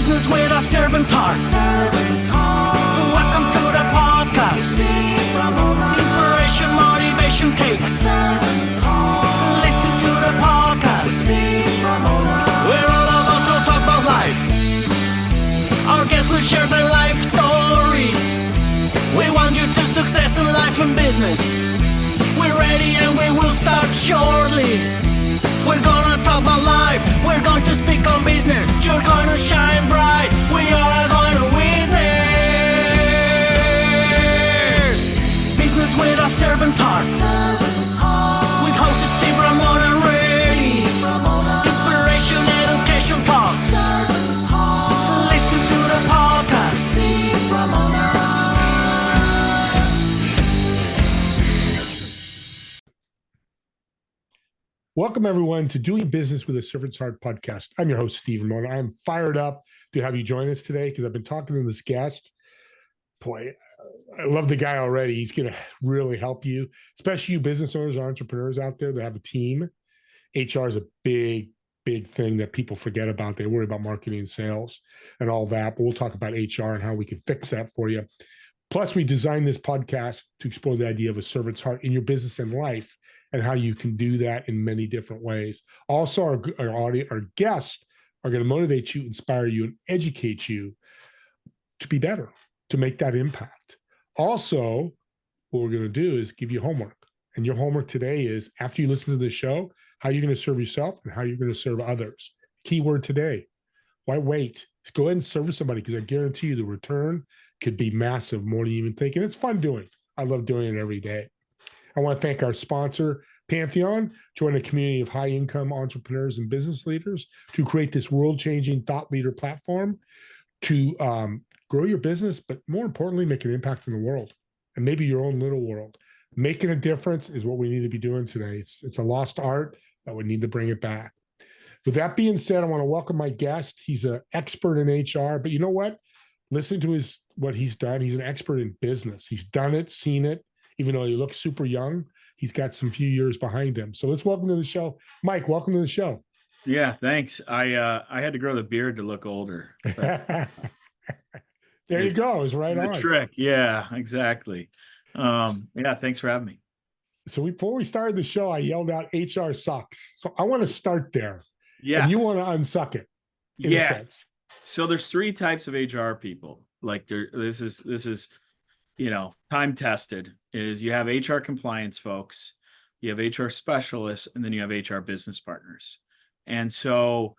Business with a servant's heart. Welcome to the podcast. Inspiration, motivation takes. Listen to the podcast. We're all about to talk about life. Our guests will share their life story. We want you to success in life and business. We're ready and we will start shortly. We're gonna talk about life. We're going to speak on business. You're gonna shine bright. We are going to witness. Business with a servant's heart. With hosts Steve, Ramon, and Ray. Inspiration, education talks. Listen to the podcast. Welcome, everyone, to Doing Business with a Servant's Heart podcast. I'm your host, Steve Ramon. I'm fired up to have you join us today because I've been talking to this guest. Boy, I love the guy already. He's going to really help you, especially you business owners, entrepreneurs out there that have a team. HR is a big thing that people forget about. They worry about marketing and sales and all that, but we'll talk about HR and how we can fix that for you. Plus, we designed this podcast to explore the idea of a servant's heart in your business and life and how you can do that in many different ways. Also, our guests are going to motivate you, inspire you, and educate you to be better, to make that impact. Also, what we're going to do is give you homework. And your homework today is, after you listen to the show, how you're going to serve yourself and how you're going to serve others. Keyword today, why wait? Just go ahead and serve somebody, because I guarantee you the return could be massive, more than you even think. And it's fun doing. I love doing it every day. I want to thank our sponsor, Pantheon. Join a community of high-income entrepreneurs and business leaders to create this world-changing thought leader platform to grow your business, but more importantly, make an impact in the world and maybe your own little world. Making a difference is what we need to be doing today. It's a lost art, but we need to bring it back. With that being said, I want to welcome my guest. He's an expert in HR, but you know what? Listen to what he's done. He's an expert in business. He's done it, seen it. Even though he looks super young, he's got some few years behind him. So let's welcome to the show, Mike. Welcome to the show. Yeah, thanks. I had to grow the beard to look older. There you go. It's right on. The trick. Yeah, exactly. Yeah, thanks for having me. So before we started the show, I yelled out HR sucks. So I want to start there. Yeah. And you want to unsuck it. In a sense. So there's three types of HR people. Like this is, time tested. Is you have HR compliance folks, you have HR specialists, and then you have HR business partners. And so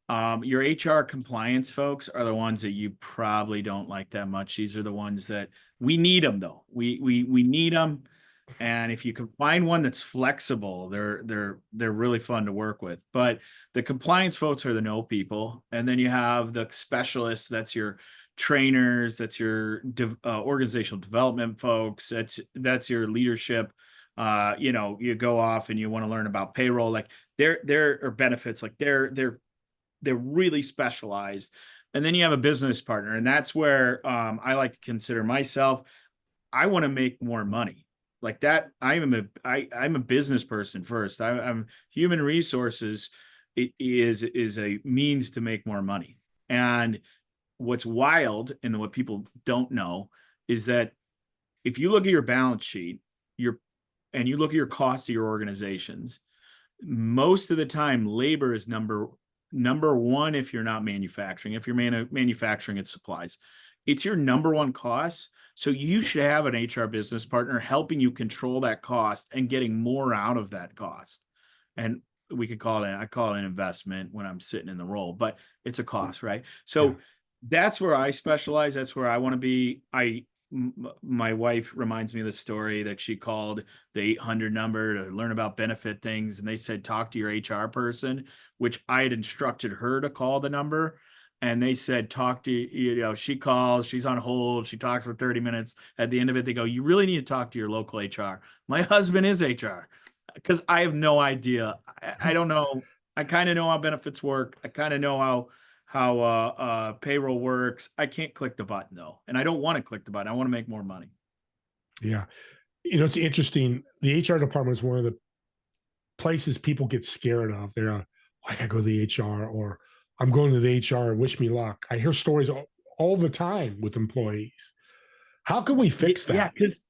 your HR compliance folks are the ones that you probably don't like that much. These are the ones that we need them, though. We need them. And if you can find one that's flexible, they're really fun to work with. But the compliance folks are the no people. And then you have the specialists. That's your trainers. That's your organizational development folks. That's your leadership. You go off and you want to learn about payroll. Like or benefits. Like they're really specialized. And then you have a business partner, and that's where I like to consider myself. I want to make more money. Like that, I'm a business person first. I'm human resources. It is a means to make more money. And what's wild and what people don't know is that if you look at your balance sheet, and you look at your costs of your organizations, most of the time labor is number one. If you're not manufacturing, if you're manufacturing, it's supplies. It's your number one cost. So you should have an HR business partner helping you control that cost and getting more out of that cost. And I call it an investment when I'm sitting in the role, but it's a cost, right? So that's where I specialize. That's where I want to be. My wife reminds me of the story that she called the 800 number to learn about benefit things. And they said, talk to your HR person, which I had instructed her to call the number. And they said, she calls, she's on hold, she talks for 30 minutes. At the end of it, they go, you really need to talk to your local HR. My husband is HR, because I have no idea. I don't know. I kind of know how benefits work. I kind of know how payroll works. I can't click the button, though. And I don't want to click the button. I want to make more money. Yeah. It's interesting. The HR department is one of the places people get scared of. They're I got to go to the HR, or I'm going to the HR, wish me luck. I hear stories all the time with employees. How can we fix that? Yeah, because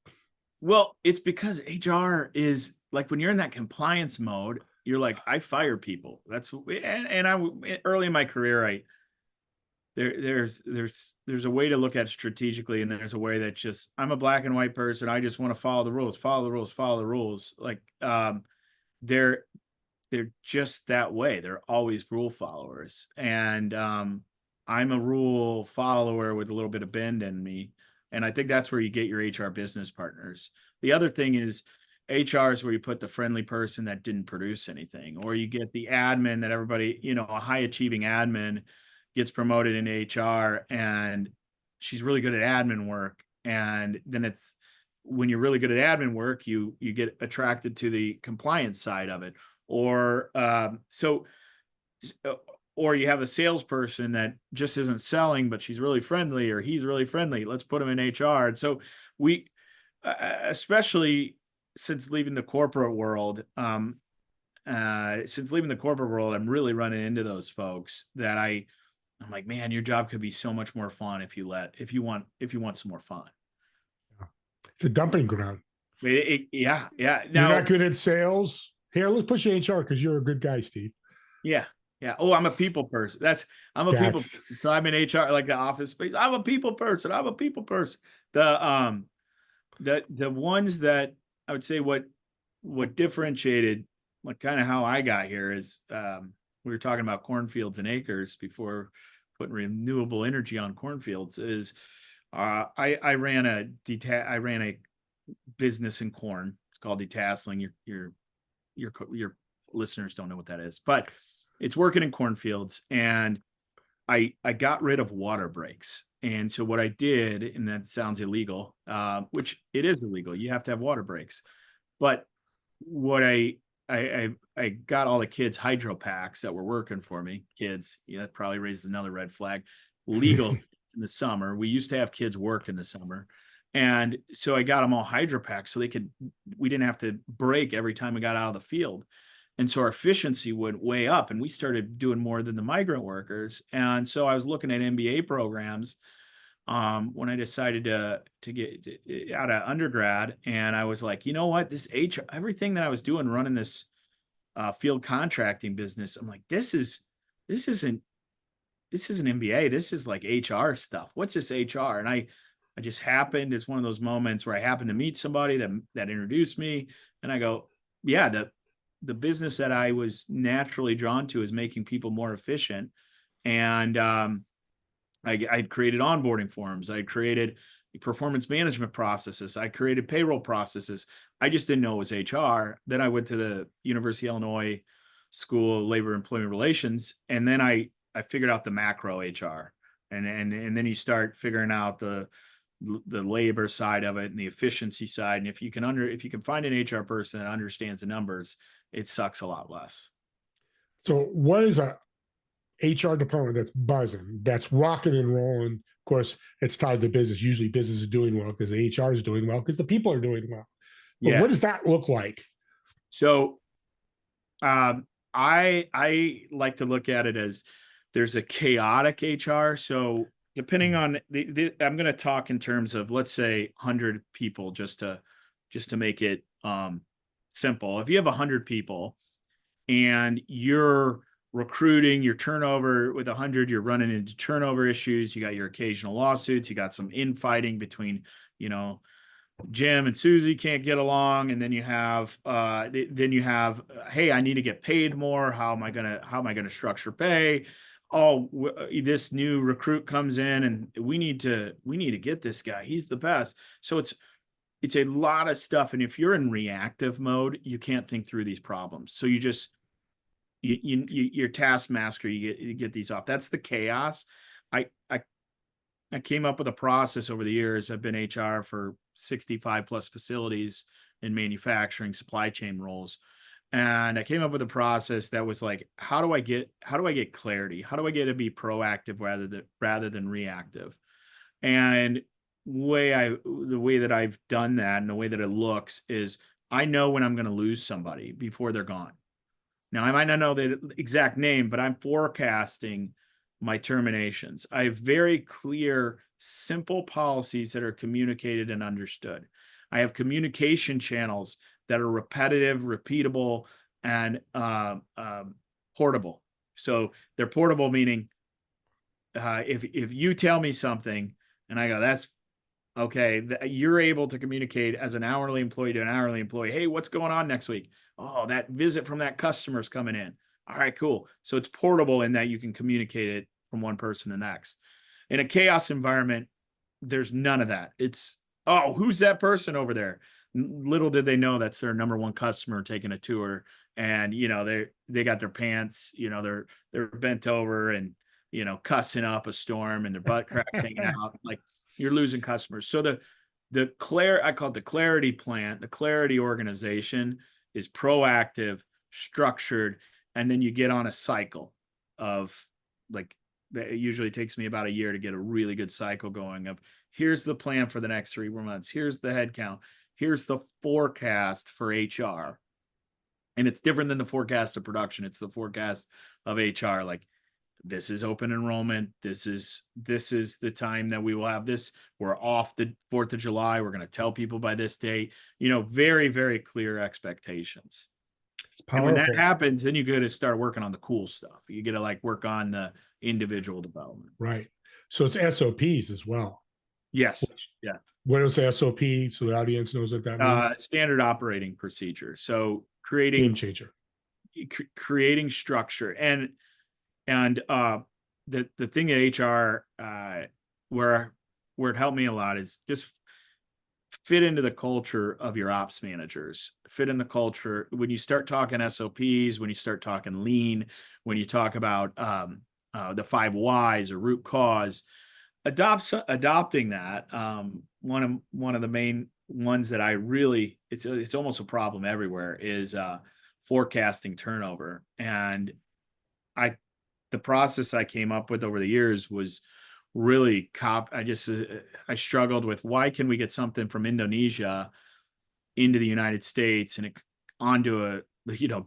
well, it's because HR is like when you're in that compliance mode, you're like, I fire people. That's and I early in my career, there's a way to look at it strategically, and there's a way that just I'm a black and white person. I just want to follow the rules, follow the rules, follow the rules. Like they're just that way. They're always rule followers, and I'm a rule follower with a little bit of bend in me, and I think that's where you get your HR business partners. The other thing is HR is where you put the friendly person that didn't produce anything, or you get the admin that everybody, a high achieving admin gets promoted in HR and she's really good at admin work. And then it's when you're really good at admin work, you get attracted to the compliance side of it. Or or you have a salesperson that just isn't selling, but she's really friendly or he's really friendly. Let's put him in HR. And so we, especially since leaving the corporate world, I'm really running into those folks that I'm like, man, your job could be so much more fun if you want some more fun. It's a dumping ground. Yeah. You're Now, not good at sales. Here, let's push you HR because you're a good guy, Steve. yeah. Oh, I'm a people person. I'm a people person. So I'm in HR, like the office space. I'm a people person. The ones that I would say what differentiated what kind of how I got here is we were talking about cornfields and acres before putting renewable energy on cornfields is I ran a business in corn. It's called detasseling. Your listeners don't know what that is, but it's working in cornfields, and I got rid of water breaks. And so what I did, and that sounds illegal, which it is illegal. You have to have water breaks. But what I got all the kids hydro packs that were working for me. Kids, that probably raises another red flag. Legal in the summer. We used to have kids work in the summer. And so I got them all hydro packs so we didn't have to break every time we got out of the field. And so our efficiency went way up, and we started doing more than the migrant workers. And so I was looking at MBA programs when I decided to get out of undergrad, and I was like, you know what, this HR, everything that I was doing running this field contracting business, I'm like, this isn't MBA. This is like HR stuff. What's this HR? And I just happened. It's one of those moments where I happened to meet somebody that introduced me, and I go, yeah, the business that I was naturally drawn to is making people more efficient. And I created onboarding forms. I created performance management processes. I created payroll processes. I just didn't know it was HR. Then I went to the University of Illinois School of Labor and Employment Relations. And then I figured out the macro HR. And then you start figuring out the labor side of it and the efficiency side. And if you can find an HR person that understands the numbers, it sucks a lot less. So what is a HR department that's buzzing, that's rocking and rolling? Of course, it's tied to business. Usually business is doing well because the HR is doing well because the people are doing well. But what does that look like? So I like to look at it as there's a chaotic HR. So depending on I'm going to talk in terms of, let's say 100 people just to make it simple. If you have 100 people and you're recruiting, your turnover with 100, you're running into turnover issues. You got your occasional lawsuits. You got some infighting between, Jim and Susie can't get along. And then you have, hey, I need to get paid more. How am I going to structure pay? Oh, this new recruit comes in and we need to get this guy. He's the best. So it's a lot of stuff. And if you're in reactive mode, you can't think through these problems. So your taskmaster, you get these off. That's the chaos. I came up with a process over the years. I've been HR for 65 plus facilities in manufacturing, supply chain roles. And I came up with a process that was like, how do I get clarity? How do I get to be proactive rather than reactive? And the way that I've done that and the way that it looks is I know when I'm going to lose somebody before they're gone. Now, I might not know the exact name, but I'm forecasting my terminations. I have very clear, simple policies that are communicated and understood. I have communication channels that are repetitive, repeatable, and portable. So they're portable, meaning if you tell me something and I go, that's okay, you're able to communicate as an hourly employee to an hourly employee. Hey, what's going on next week? Oh, that visit from that customer's coming in. All right, cool. So it's portable in that you can communicate it from one person to the next. In a chaos environment, there's none of that. It's, oh, who's that person over there? Little did they know that's their number one customer taking a tour, and they got their pants, they're bent over and cussing up a storm and their butt cracks hanging out. Like, you're losing customers. So I call it the clarity plan. The clarity organization is proactive, structured, and then you get on a cycle of, like, it usually takes me about a year to get a really good cycle going of, here's the plan for the next 3 months. Here's the head count. Here's the forecast for HR. And it's different than the forecast of production. It's the forecast of HR. Like, this is open enrollment. This is the time that we will have this. We're off the 4th of July. We're going to tell people by this date, very, very clear expectations. And when that happens, then you got to start working on the cool stuff. You got to, like, work on the individual development. Right. So it's SOPs as well. Yes. Yeah. What is SOP? So the audience knows what that means. Standard operating procedure. So creating game changer, creating structure, and the thing at HR where it helped me a lot is just fit into the culture of your ops managers. Fit in the culture when you start talking SOPs, when you start talking lean, when you talk about the 5 whys or root cause. Adopting that. One of the main ones that I really, it's almost a problem everywhere, is forecasting turnover. And the process I came up with over the years was really I struggled with, why can we get something from Indonesia into the United States and onto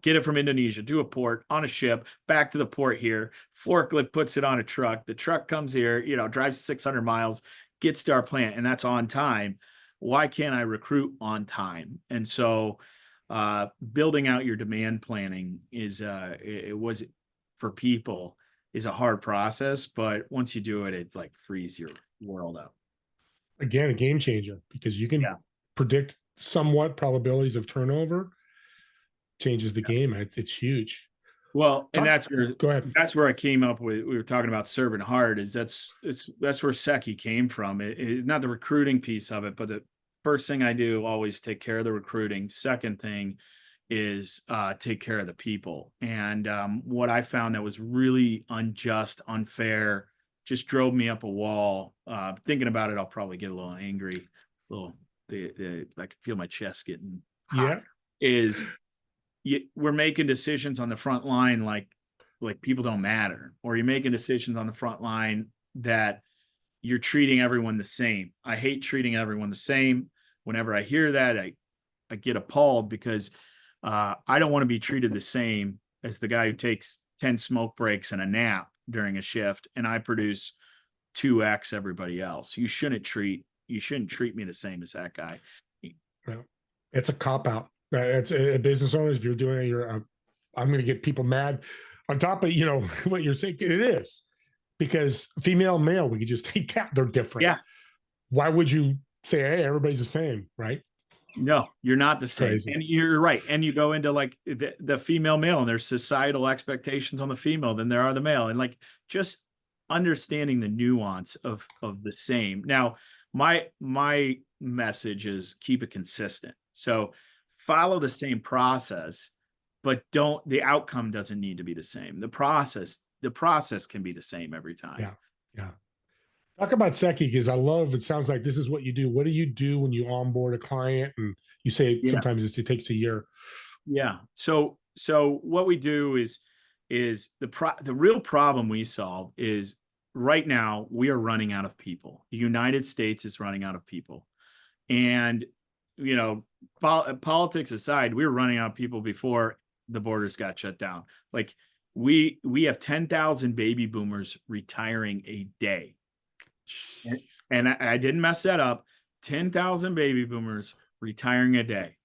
get it from Indonesia to a port, on a ship, back to the port here, forklift puts it on a truck, the truck comes here, drives 600 miles, gets to our plant, and that's on time. Why can't I recruit on time? And so building out your demand planning is for people is a hard process, but once you do it, it's like frees your world up. Again, a game changer, because you can predict somewhat probabilities of turnover. Changes the game. It's huge. Well, and that's where I came up with, we were talking about servant heart, that's where Seki came from. It is not the recruiting piece of it, but the first thing I do, always take care of the recruiting. Second thing is take care of the people. And what I found that was really unjust, unfair, just drove me up a wall. Thinking about it, I'll probably get a little angry. I can feel my chest getting hot. We're making decisions on the front line like people don't matter, or you're making decisions on the front line that you're treating everyone the same. I hate treating everyone the same. Whenever I hear that, I get appalled, because I don't want to be treated the same as the guy who takes 10 smoke breaks and a nap during a shift, and I produce 2x everybody else. You shouldn't treat me the same as that guy. Well, it's a cop-out. It's a business owner. If you're doing it, I'm going to get people mad. On top of what you're saying, it is, because female, male, we could just take that. They're different. Yeah. Why would you say, hey, everybody's the same, right? No, you're not the same. Crazy. And you're right. And you go into like the female, male, and there's societal expectations on the female than there are the male. And like, just understanding the nuance of the same. Now, my message is keep it consistent. So follow the same process, but the outcome doesn't need to be the same. The process can be the same every time. Yeah. Talk about Seki, because it sounds like this is what you do. What do you do when you onboard a client? And you say sometimes it takes a year. Yeah. So what we do is the real problem we solve is, right now we are running out of people. The United States is running out of people. And, politics aside, we were running out of people before the borders got shut down. Like, we have 10,000 baby boomers retiring a day. And I didn't mess that up. 10,000 baby boomers retiring a day.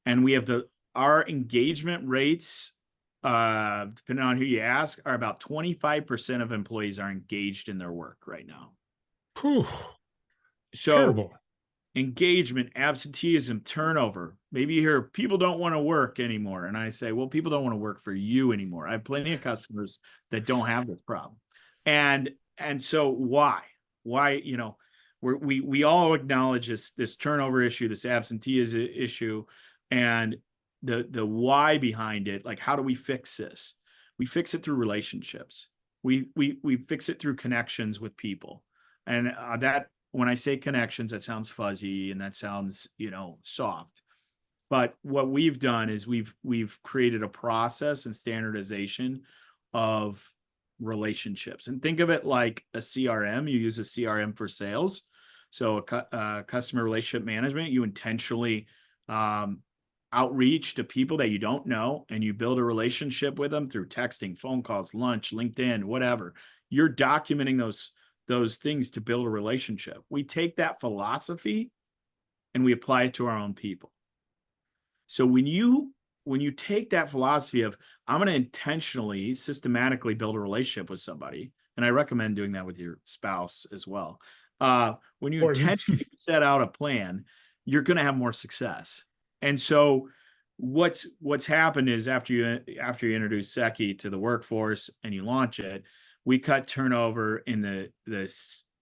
And we have our engagement rates, depending on who you ask, are about 25% of employees are engaged in their work right now. Whew, So terrible. engagement, absenteeism, turnover. Maybe you hear people don't want to work anymore. And I say, well, people don't want to work for you anymore. I have plenty of customers that don't have this problem. And so why? Why, we all acknowledge this turnover issue, this absenteeism issue, and the why behind it. Like, how do we fix this? We fix it through relationships. We fix it through connections with people. And that, when I say connections, that sounds fuzzy and that sounds, soft. But what we've done is we've created a process and standardization of relationships. And think of it like a CRM. You use a CRM for sales. So a customer relationship management, you intentionally outreach to people that you don't know, and you build a relationship with them through texting, phone calls, lunch, LinkedIn, whatever. You're documenting those things to build a relationship. We take that philosophy and we apply it to our own people. So when you take that philosophy of, I'm going to intentionally, systematically build a relationship with somebody, and I recommend doing that with your spouse as well. When you intentionally set out a plan, you're going to have more success. And so what's happened is after you introduce Seki to the workforce and you launch it, we cut turnover in the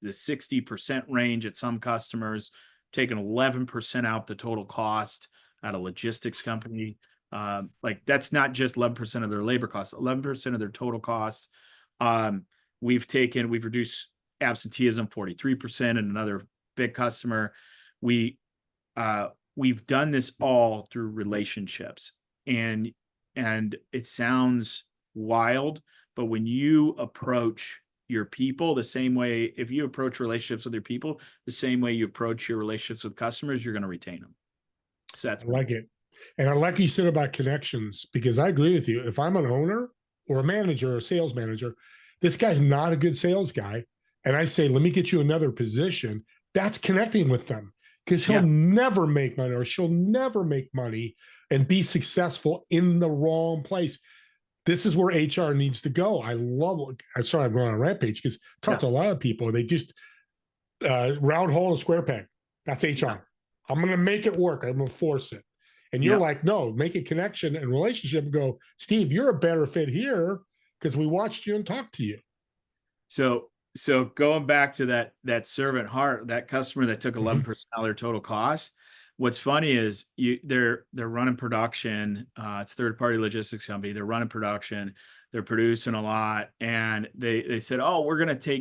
60% range at some customers, taking 11% out the total cost at a logistics company. Like, that's not just 11% of their labor costs, 11% of their total costs. We've reduced absenteeism 43% in another big customer. We've done this all through relationships, and it sounds wild, but when you approach your people the same way, if you approach relationships with your people the same way you approach your relationships with customers, you're going to retain them. So that's I like it. And I like you said about connections, because I agree with you. If I'm an owner or a manager or a sales manager, this guy's not a good sales guy, and I say, let me get you another position, that's connecting with them, because he'll never make money, or she'll never make money and be successful in the wrong place. This is where HR needs to go. I love it. I sorry, I'm going on a rampage, because I talk to a lot of people. They just round hole and square peg. That's HR. I'm going to make it work. I'm going to force it. And you're like, no, make a connection and relationship and go, Steve, you're a better fit here because we watched you and talked to you. So going back to that servant heart, that customer that took 11% of their total cost. What's funny is they're running production. It's a third-party logistics company. They're running production. They're producing a lot, and they said, "Oh,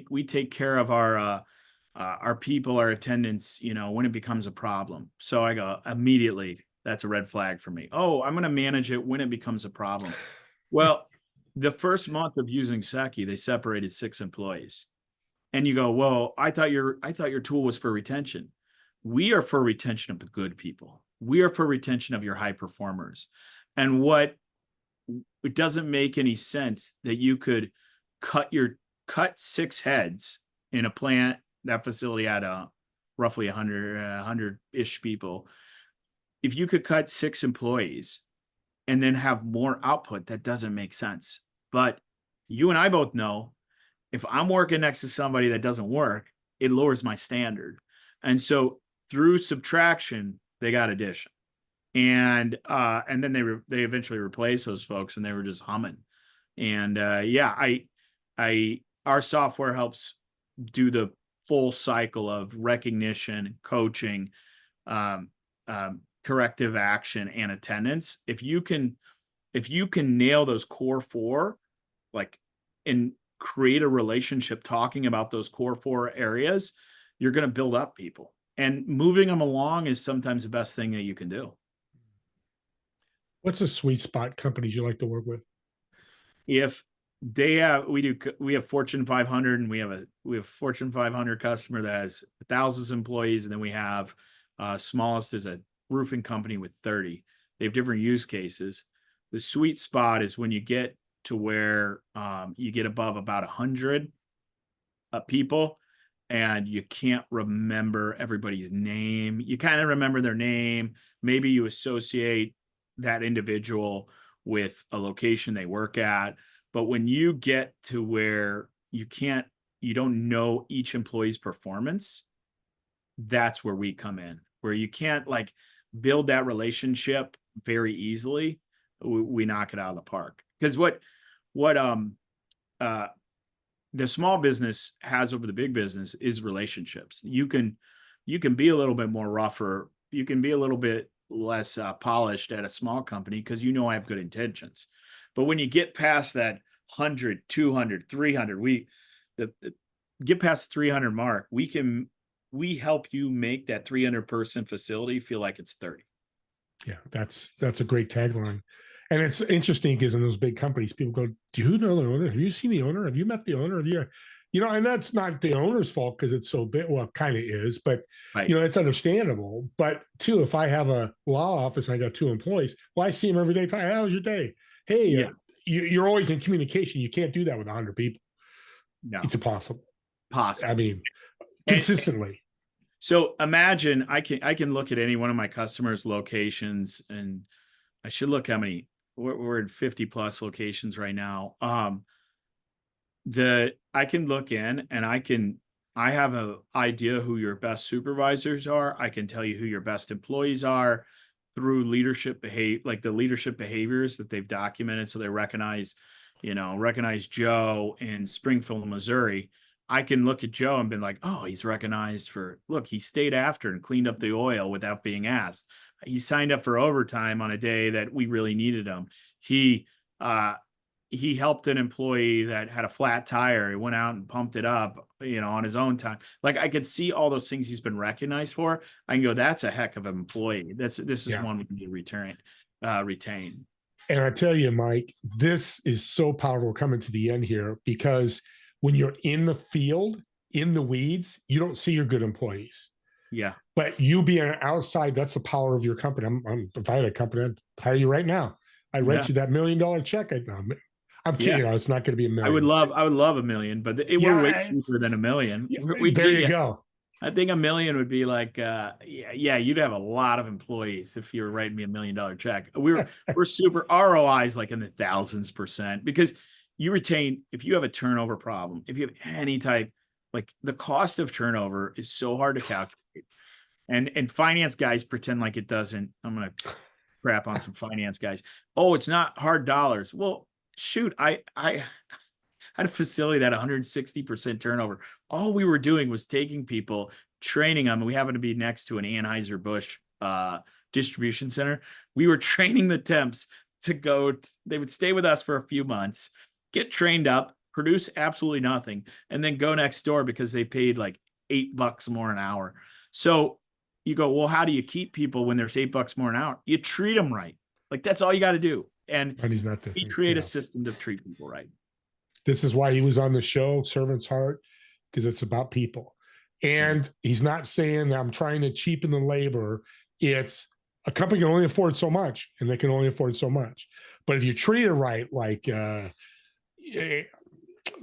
we take care of our people, our attendants, when it becomes a problem." So I go, immediately, that's a red flag for me. Oh, I'm going to manage it when it becomes a problem. Well, the first month of using Seki, they separated 6 employees. And you go, well, I thought your tool was for retention. We are for retention of the good people. We are for retention of your high performers. And it doesn't make any sense that you could cut 6 heads in a plant. That facility had roughly 100-ish people. If you could cut 6 employees and then have more output, that doesn't make sense. But you and I both know, if I'm working next to somebody that doesn't work, it lowers my standard. And so through subtraction, they got addition. And then they eventually replaced those folks, and they were just humming. And our software helps do the full cycle of recognition, coaching, corrective action, and attendance. If you can nail those core 4, and create a relationship talking about those core 4 areas, you're going to build up people, and moving them along is sometimes the best thing that you can do. What's a sweet spot companies you like to work with? If we have Fortune 500, and we have a Fortune 500 customer that has thousands of employees, and then we have smallest is a roofing company with 30. They have different use cases. The sweet spot is when you get to where you get above about 100 people and you can't remember everybody's name. You kind of remember their name. Maybe you associate that individual with a location they work at. But when you get to where you don't know each employee's performance, that's where we come in, where you can't like build that relationship very easily. We knock it out of the park. Because what the small business has over the big business is relationships. You can be a little bit more rougher. You can be a little bit less polished at a small company because I have good intentions. But when you get past that 100, 200, 300, get past the 300 mark, we help you make that 300 person facility feel like it's 30. Yeah, that's a great tagline. And it's interesting because in those big companies, people go, do you know the owner? Have you seen the owner? Have you met the owner? Have you, and that's not the owner's fault because it's so big. Well, it kind of is, but Right. it's understandable. But too, if I have a law office and I got 2 employees, well, I see them every day. How's your day? Hey, Yeah. You're always in communication. You can't do that with 100 people. No, It's impossible. possible. I mean, consistently. So imagine I can look at any one of my customers' locations, and I should look how many. We're in 50 plus locations right now. I can look in and I have an idea who your best supervisors are. I can tell you who your best employees are through leadership the leadership behaviors that they've documented. So they recognize Joe in Springfield, Missouri. I can look at Joe and be like, oh, he's recognized he stayed after and cleaned up the oil without being asked. He signed up for overtime on a day that we really needed him. He helped an employee that had a flat tire. He went out and pumped it up, on his own time. Like I could see all those things he's been recognized for. I can go, that's a heck of an employee. This is one we need to retain. And I tell you, Mike, this is so powerful coming to the end here because when you're in the field, in the weeds, you don't see your good employees. Yeah. But you being outside, that's the power of your company. If I had a company, I'd hire you right now. I'd write you that $1 million check. I'm kidding. It's not going to be $1 million. I would love $1 million, but we're way cheaper than $1 million. There you go. I think $1 million would be like, you'd have a lot of employees if you were writing me $1 million check. We're super ROIs like in the thousands % because you retain, if you have a turnover problem, if you have any type, like the cost of turnover is so hard to calculate. And finance guys pretend like it doesn't. I'm going to crap on some finance guys. Oh, it's not hard dollars. Well, shoot, I had a facility that 160% turnover. All we were doing was taking people, training them. And we happened to be next to an Anheuser-Busch distribution center. We were training the temps to go. They would stay with us for a few months, get trained up, produce absolutely nothing, and then go next door because they paid like $8 more an hour. So you go, well, how do you keep people when there's $8 more an hour? You treat them right. Like that's all you got to do. And money's not the we thing. create a system to treat people right. This is why he was on the show, Servant's Heart, because it's about people. And he's not saying that I'm trying to cheapen the labor. It's a company can only afford so much, and they can only afford so much. But if you treat it right, like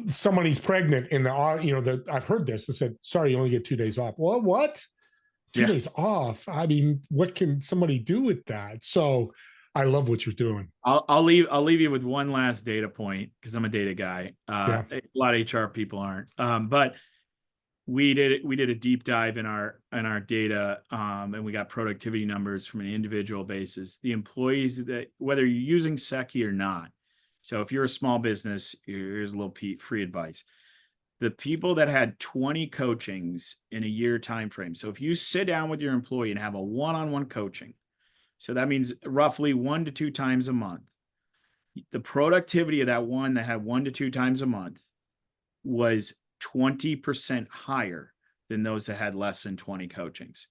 somebody's pregnant and I've heard this. They said, sorry, you only get 2 days off. Well, what? 2 days off? I mean, what can somebody do with that? So I love what you're doing. I'll leave you with one last data point because I'm a data guy. A lot of HR people aren't. But we did a deep dive in our data, and we got productivity numbers from an individual basis. The employees that, whether you're using Seki or not, so if you're a small business, here's a little free advice. The people that had 20 coachings in a year time frame. So if you sit down with your employee and have a one-on-one coaching, so that means roughly 1 to 2 times a month. The productivity of that one that had 1 to 2 times a month was 20% higher than those that had less than 20 coachings.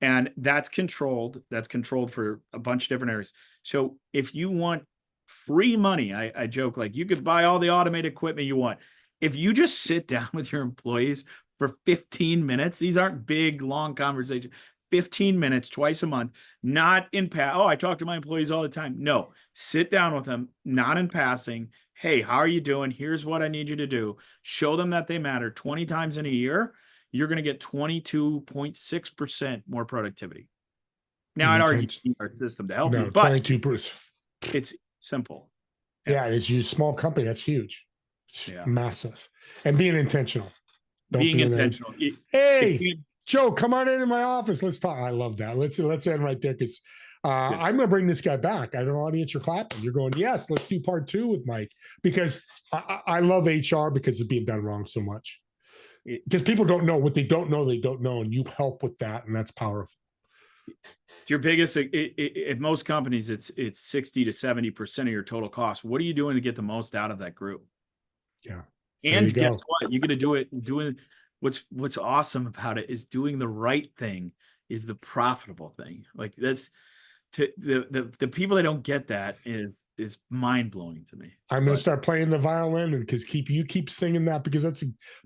And that's controlled. That's controlled for a bunch of different areas. So if you want free money, I joke, like you could buy all the automated equipment you want. If you just sit down with your employees for 15 minutes, these aren't big, long conversations, 15 minutes twice a month, not in I talk to my employees all the time. No, sit down with them, not in passing. hey, how are you doing? Here's what I need you to do. Show them that they matter 20 times in a year. You're going to get 22.6% more productivity. Now, I'd argue our system to help you, but 22%. it's simple. Yeah, it's a small company. That's huge. Yeah. Massive. And being intentional. Being intentional. Hey, Joe, come on into my office. Let's talk. I love that. Let's end right there because I'm going to bring this guy back. I don't know, audience, you're clapping. You're going, yes, let's do part 2 with Mike because I love HR because it's being done wrong so much. Because people don't know what they don't know, and you help with that, and that's powerful. Your biggest at most companies, it's 60 to 70% of your total cost. What are you doing to get the most out of that group? Yeah. And guess what? You're going to do it doing what's awesome about it is doing the right thing is the profitable thing. Like that's to the people that don't get that is mind blowing to me. I'm going to start playing the violin and because you keep singing that because that's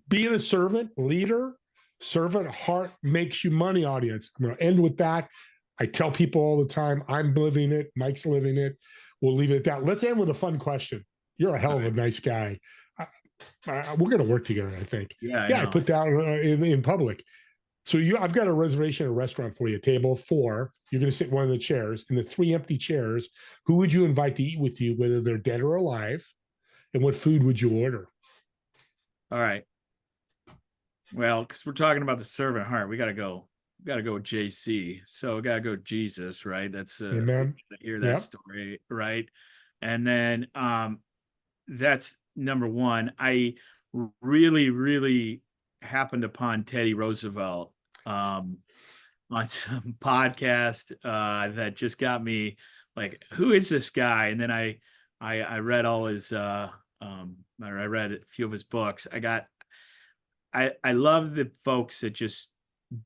being a servant leader, servant heart makes you money, audience. I'm going to end with that. I tell people all the time, I'm living it. Mike's living it. We'll leave it at that. Let's end with a fun question. You're a hell of a nice guy. We're going to work together, I think. Yeah, I put that in public. So I've got a reservation at a restaurant for you, a table of 4. You're going to sit in one of the chairs. In the 3 empty chairs, who would you invite to eat with you, whether they're dead or alive? And what food would you order? All right. Well, because we're talking about the servant heart, we got to go with JC. So we got to go Jesus, right? That's Amen. Hear that story, right? And then that's number 1. I really, really happened upon Teddy Roosevelt on some podcast that just got me like, who is this guy? And then I read all his I read a few of his books. I love the folks that just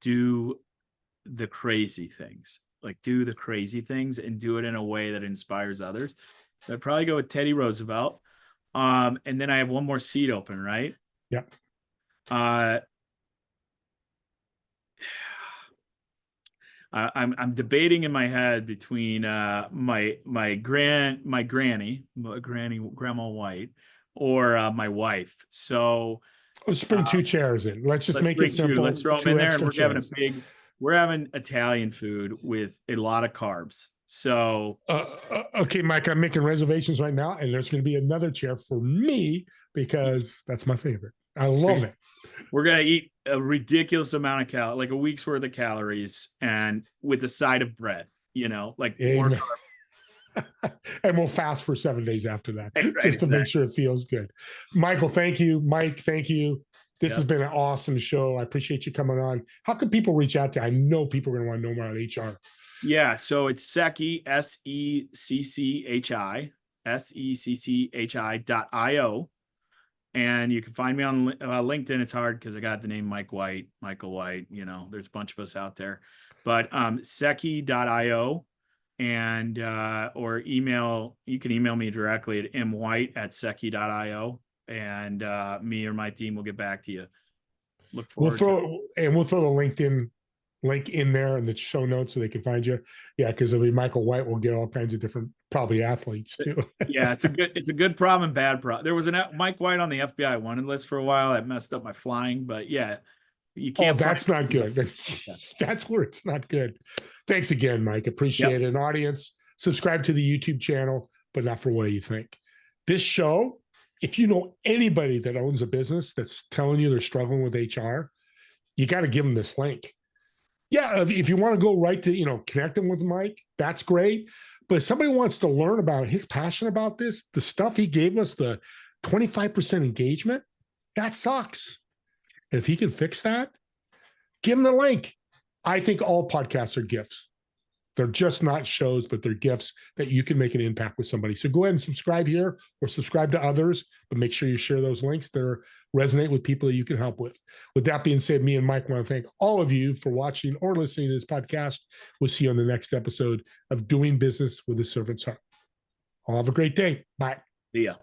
do the crazy things, like do the crazy things and do it in a way that inspires others. So I'd probably go with Teddy Roosevelt. And then I have one more seat open, right? Yeah. I'm debating in my head between my grandma White, or my wife. So let's bring 2 chairs in. Let's make it simple. Let's throw them in there, and we're having Italian food with a lot of carbs. So okay, Mike, I'm making reservations right now, and there's going to be another chair for me because that's my favorite. I love it. We're going to eat a ridiculous amount of calories, like a week's worth of calories, and with a side of bread, like more carbs. And we'll fast for 7 days after that, just to make sure it feels good. Michael, thank you. Mike, thank you. This has been an awesome show. I appreciate you coming on. How can people reach out to you? I know people are going to want to know more about HR. Yeah, so it's Secchi, SECCHI.io. And you can find me on LinkedIn. It's hard because I got the name Michael White. There's a bunch of us out there. But Secchi.io, and or email. You can email me directly at mwhite@secchi.io, and me or my team will get back to you. Look forward. We'll throw the LinkedIn link in there in the show notes so they can find you. Yeah, because it'll be Michael White. We'll get all kinds of different, probably athletes too. Yeah, it's a good problem and bad problem. There was a Mike White on the FBI wanted list for a while. That messed up my flying, but yeah, you can't. Oh, that's not good. That's where it's not good. Thanks again, Mike. Appreciate it. And audience, subscribe to the YouTube channel, but not for what you think. This show, if you know anybody that owns a business that's telling you they're struggling with HR, you got to give them this link. Yeah, if you want to go right to, connect them with Mike, that's great. But if somebody wants to learn about his passion about this, the stuff he gave us, the 25% engagement, that sucks. And if he can fix that, give him the link. I think all podcasts are gifts. They're just not shows, but they're gifts that you can make an impact with somebody. So go ahead and subscribe here or subscribe to others, but make sure you share those links that resonate with people that you can help with. With that being said, me and Mike want to thank all of you for watching or listening to this podcast. We'll see you on the next episode of Doing Business with a Servant's Heart. All have a great day. Bye. See ya.